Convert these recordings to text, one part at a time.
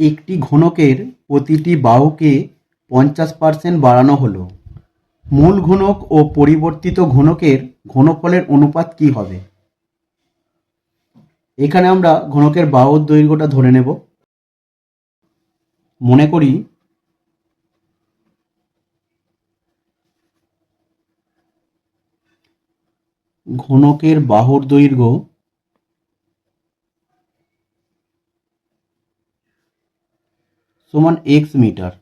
একটি ঘনকের প্রতিটি বাহুকে 50% বাড়ানো হলো। মূল ঘনক ও পরিবর্তিত ঘনকের ঘনফলের অনুপাত কি হবে? এখানে আমরা ঘনকের বাহুর দৈর্ঘ্যটা ধরে নেব। মনে করি ঘনকের বাহুর দৈর্ঘ্য সমান x মিটার।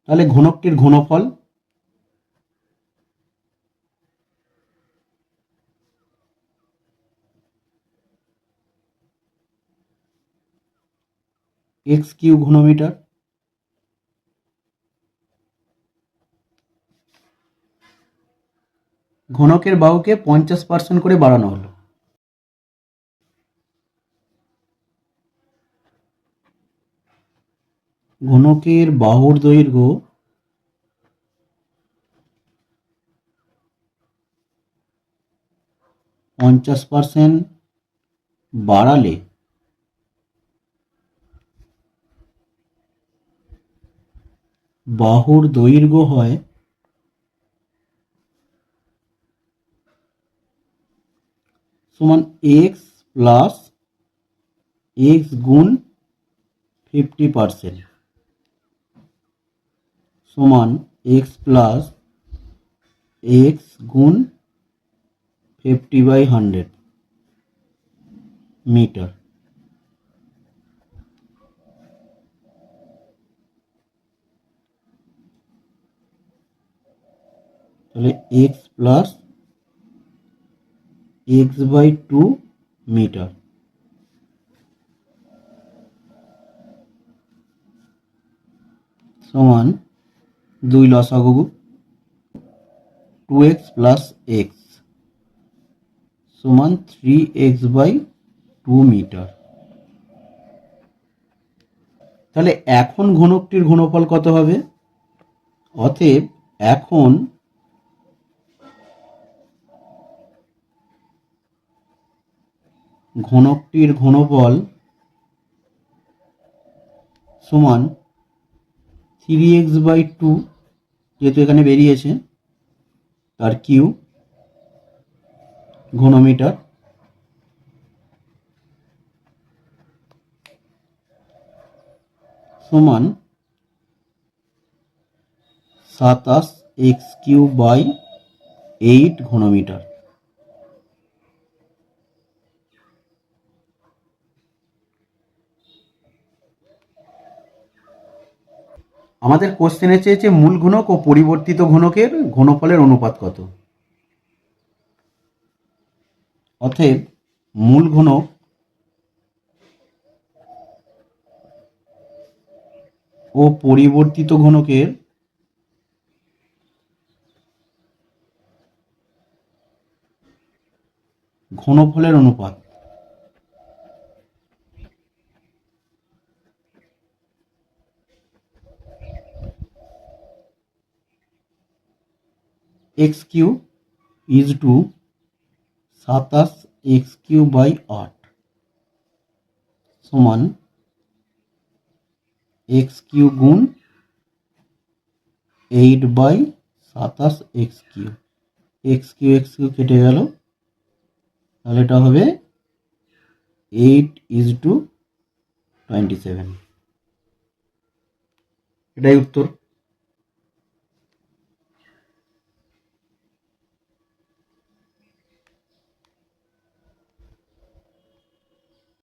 তাহলে ঘনকটির ঘনফল x³ ঘনমিটার। ঘনকের বাহুকে 50% করে বাড়ানো হলো। ঘনকের বাহুর দৈর্ঘ্য %50 বাড়ালে বাহুর দৈর্ঘ্য হয় সমান x প্লাস x গুণ 50% সমান x প্লাস x গুণ 50/100 মিটার। তাহলে x প্লাস x/2 মিটার সমান 2 লসাগু 2x প্লাস x সমান 3x/2 মিটার। তাহলে এখন ঘনকটির ঘনফল কত হবে? অতএব এখন ঘনকটির ঘনফল সমান 3x/2, যেহেতু এখানে বেরিয়েছে তার কিউ ঘনমিটার সমান 27x³/8 ঘনমিটার। আমাদের কোশ্চেনে চেয়েছে মূল ঘনক ও পরিবর্তিত ঘনকের ঘনফলের অনুপাত কত। অতএব মূল ঘনক ও পরিবর্তিত ঘনকের ঘনফলের অনুপাত x³ ইজ টু 27x³/8 সমান x³ গুণ 8/27x³। x³ কেটে গেল, তাহলে এটা হবে 8:27। এটাই উত্তর।